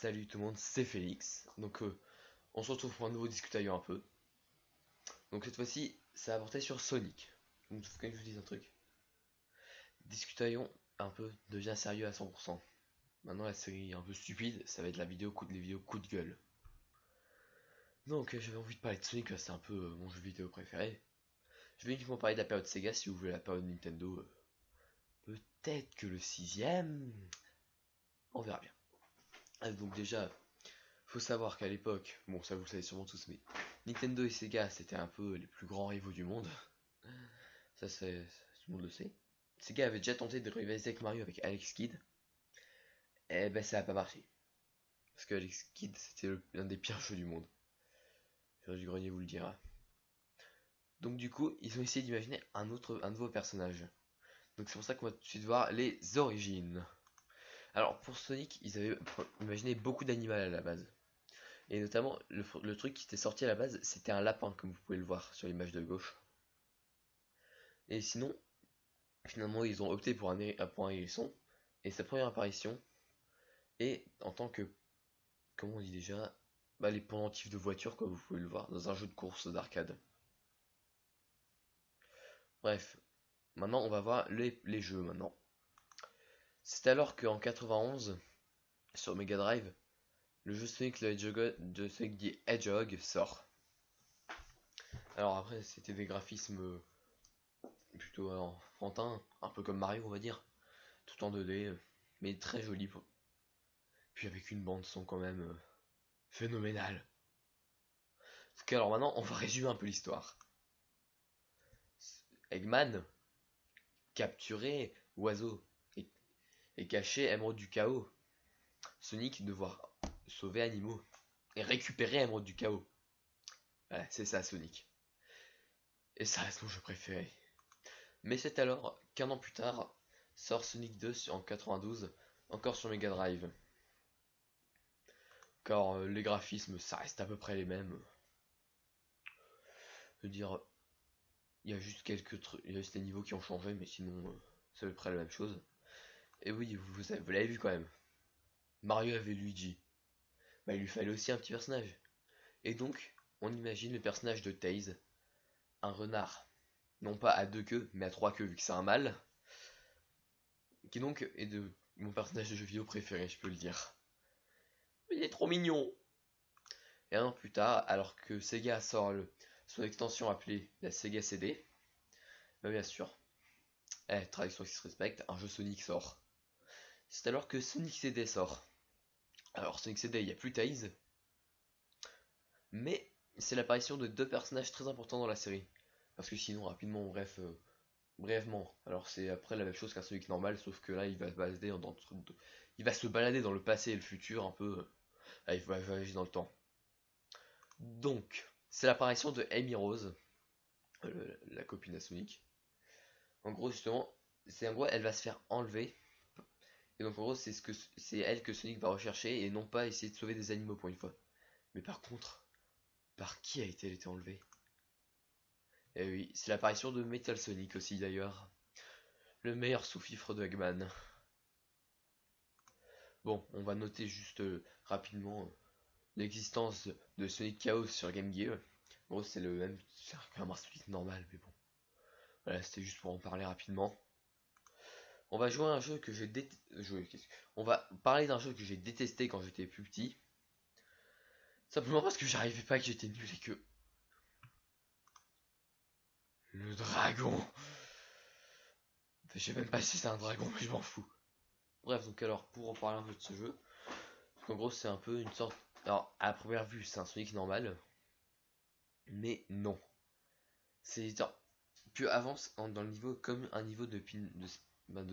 Salut tout le monde, c'est Félix. On se retrouve pour un nouveau Discutaillon un peu. Donc cette fois-ci, ça a porté sur Sonic. Donc faut quand même que je vous dise un truc. Discutaillon un peu devient sérieux à 100%. Maintenant la série un peu stupide, ça va être les vidéos coup de gueule. J'avais envie de parler de Sonic, c'est un peu mon jeu vidéo préféré. Je vais uniquement parler de la période Sega si vous voulez la période Nintendo. Peut-être que le sixième, on verra bien. Donc déjà, faut savoir qu'à l'époque, bon ça vous le savez sûrement tous, mais Nintendo et Sega c'était un peu les plus grands rivaux du monde. Ça c'est tout le monde le sait. Sega avait déjà tenté de rivaliser avec Mario avec Alex Kidd. Et ben ça a pas marché. Parce que Alex Kidd c'était l'un des pires jeux du monde. Du Grenier vous le dira. Donc du coup, ils ont essayé d'imaginer un nouveau personnage. Donc c'est pour ça qu'on va tout de suite voir les origines. Alors pour Sonic, ils avaient imaginé beaucoup d'animaux à la base. Et notamment, le truc qui était sorti à la base, c'était un lapin, comme vous pouvez le voir sur l'image de gauche. Et sinon, finalement, ils ont opté pour un hérisson. Et sa première apparition est en tant que, comment on dit déjà, les pendentifs de voiture, comme vous pouvez le voir, dans un jeu de course d'arcade. Bref, maintenant on va voir les jeux maintenant. C'est alors qu'en 91, sur Mega Drive, le jeu Sonic the Hedgehog sort. Alors après, c'était des graphismes plutôt enfantins, un peu comme Mario, on va dire, tout en 2D, mais très joli. Puis avec une bande son quand même phénoménale. Alors maintenant, on va résumer un peu l'histoire. Eggman, capturé oiseau et caché émeraude du chaos. Sonic devoir sauver animaux et récupérer émeraude du chaos. Voilà, c'est ça Sonic. Et ça reste mon jeu préféré. Mais c'est alors qu'un an plus tard sort Sonic 2 en 92, encore sur Mega Drive. Car les graphismes, ça reste à peu près les mêmes. Je veux dire, il y a juste quelques trucs, il y a juste les niveaux qui ont changé, mais sinon, c'est à peu près la même chose. Et oui, vous l'avez vu quand même. Mario avait Luigi. Il lui fallait aussi un petit personnage. Et donc, on imagine le personnage de Tails, un renard. Non pas à deux queues, mais à trois queues, vu que c'est un mâle. Qui donc est de mon personnage de jeu vidéo préféré, je peux le dire. Il est trop mignon. Et un an plus tard, alors que Sega sort son extension appelée la Sega CD, bien sûr, traduction qui se respecte, un jeu Sonic sort. C'est alors que Sonic CD sort. Alors Sonic CD, il n'y a plus Tails, mais c'est l'apparition de deux personnages très importants dans la série. Parce que sinon, rapidement, bref, brièvement, alors c'est après la même chose qu'un Sonic normal, sauf que là, il va se balader dans le passé et le futur un peu. Il va voyager dans le temps. Donc, c'est l'apparition de Amy Rose, la copine à Sonic. En gros, justement, elle va se faire enlever. Et donc, en gros, c'est elle que Sonic va rechercher et non pas essayer de sauver des animaux pour une fois. Mais par contre, par qui a-t-elle été enlevée? Eh oui, c'est l'apparition de Metal Sonic aussi d'ailleurs. Le meilleur sous-fifre de Eggman. Bon, on va noter juste rapidement l'existence de Sonic Chaos sur Game Gear. En gros, c'est le même, c'est un Sonic normal, mais bon. Voilà, c'était juste pour en parler rapidement. On va jouer à un jeu que j'ai On va parler d'un jeu que j'ai détesté quand j'étais plus petit. Simplement parce que j'arrivais pas, que j'étais nul et que... Le dragon. Je sais même pas si c'est un dragon, mais je m'en fous. Bref, donc alors, pour en parler un peu de ce jeu, en gros, c'est un peu une sorte... Alors, à première vue, c'est un Sonic normal, mais non. C'est plus avance dans le niveau comme un niveau de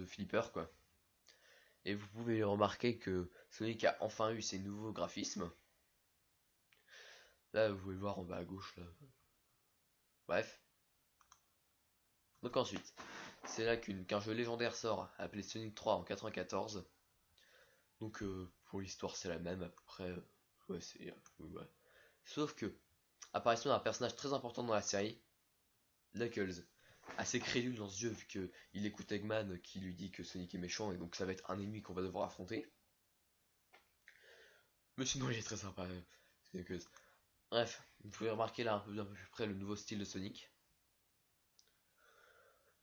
flipper, quoi. Et vous pouvez remarquer que Sonic a enfin eu ses nouveaux graphismes. Là, vous pouvez le voir en bas à gauche, là. Bref. Donc ensuite, c'est là qu'un jeu légendaire sort, appelé Sonic 3 en 94. Donc pour l'histoire, c'est la même à peu près. Ouais, ouais. Sauf que, apparition d'un personnage très important dans la série, Knuckles. Assez crédule dans ce jeu vu qu'il écoute Eggman qui lui dit que Sonic est méchant et donc ça va être un ennemi qu'on va devoir affronter. Mais sinon, il est très sympa. Knuckles. Bref, vous pouvez remarquer là un peu plus près le nouveau style de Sonic.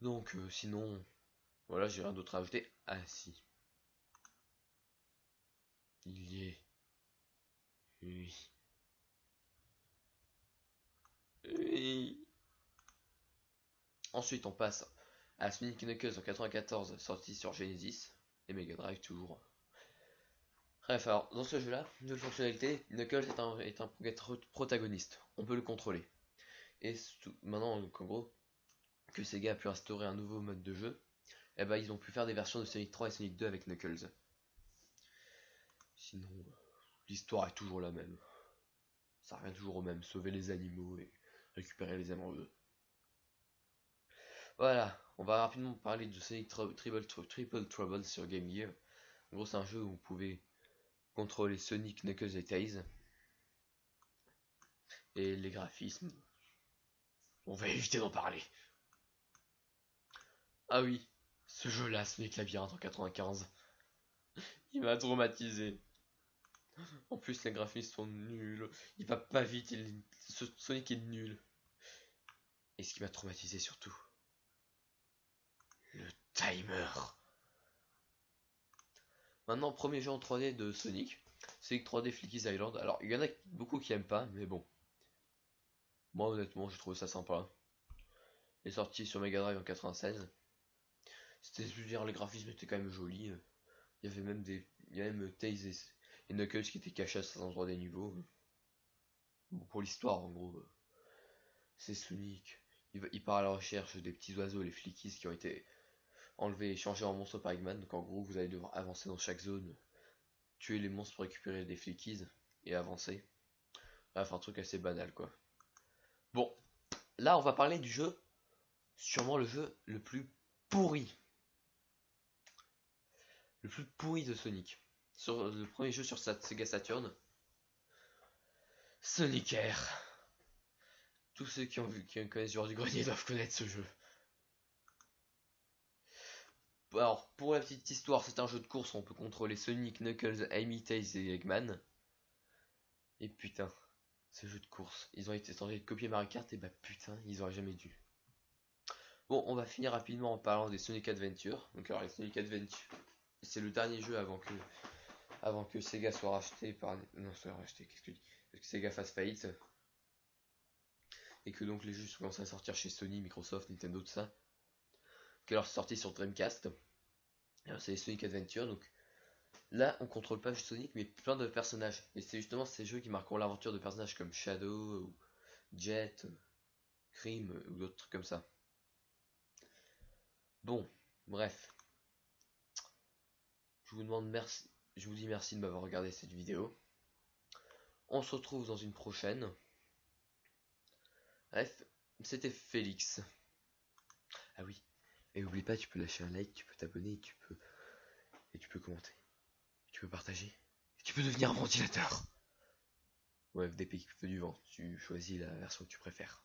Donc, sinon, voilà, j'ai rien d'autre à ajouter. Ah si, il y est. Oui. Oui. Ensuite, on passe à Sonic Knuckles en 94, sorti sur Genesis et Mega Drive toujours. Bref, alors, dans ce jeu-là, nouvelle fonctionnalité, Knuckles est un protagoniste. On peut le contrôler. Et maintenant, donc, en gros, que Sega a pu instaurer un nouveau mode de jeu, eh ben, ils ont pu faire des versions de Sonic 3 et Sonic 2 avec Knuckles. Sinon, l'histoire est toujours la même. Ça revient toujours au même, sauver les animaux et récupérer les émeraudes. Voilà, on va rapidement parler de Sonic Triple Trouble sur Game Gear. En gros, c'est un jeu où vous pouvez contrôler Sonic, Knuckles et Tails. Et les graphismes, on va éviter d'en parler. Ah oui, ce jeu-là, Sonic Labyrinthe en 95, il m'a traumatisé. En plus, les graphismes sont nuls. Il va pas vite, Sonic est nul. Et ce qui m'a traumatisé surtout, le timer. Maintenant, premier jeu en 3D de Sonic, Sonic 3D Flicky's Island. Alors, il y en a beaucoup qui aiment pas, mais bon. Moi, honnêtement, je trouve ça sympa. Il est sorti sur Mega Drive en 96. C'était, je veux dire, les graphismes étaient quand même jolis. Il y avait même Tails et Knuckles qui étaient cachés à certains endroits des niveaux. Bon, pour l'histoire, en gros, c'est Sonic. Il part à la recherche des petits oiseaux, les Flickies, qui ont été enlevés et changés en monstres par Eggman. Donc, en gros, vous allez devoir avancer dans chaque zone, tuer les monstres pour récupérer des Flickies et avancer. Bref, un truc assez banal, quoi. Bon, là, on va parler du jeu, sûrement le jeu le plus pourri. Le plus pourri de Sonic. Sur le premier jeu sur Sega Saturn, Sonic Air. Tous ceux qui connaissent Joueur du Grenier doivent connaître ce jeu. Alors, pour la petite histoire, c'est un jeu de course où on peut contrôler Sonic, Knuckles, Amy, Tails et Eggman. Et putain, ce jeu de course, ils ont été tentés de copier Mario Kart et bah putain, ils auraient jamais dû. Bon, on va finir rapidement en parlant des Sonic Adventure. Donc alors les Sonic Adventure, c'est le dernier jeu avant que Sega soit racheté par... Non, soit racheté, qu'est-ce que je dis? Parce que Sega fasse faillite. Et que donc les jeux sont commencés à sortir chez Sony, Microsoft, Nintendo, tout ça. Que leur sortie sur Dreamcast. Alors c'est les Sonic Adventure, donc là on contrôle pas juste Sonic mais plein de personnages. Et c'est justement ces jeux qui marqueront l'aventure de personnages comme Shadow, ou Jet, Cream ou d'autres trucs comme ça. Bon, bref. Je vous demande merci. Je vous dis merci de m'avoir regardé cette vidéo. On se retrouve dans une prochaine. Bref, c'était Félix. Ah oui. Et oublie pas, tu peux lâcher un like, tu peux t'abonner, et tu peux commenter. Tu peux partager. Et tu peux devenir un ventilateur. Ou FDP qui fait du vent. Tu choisis la version que tu préfères.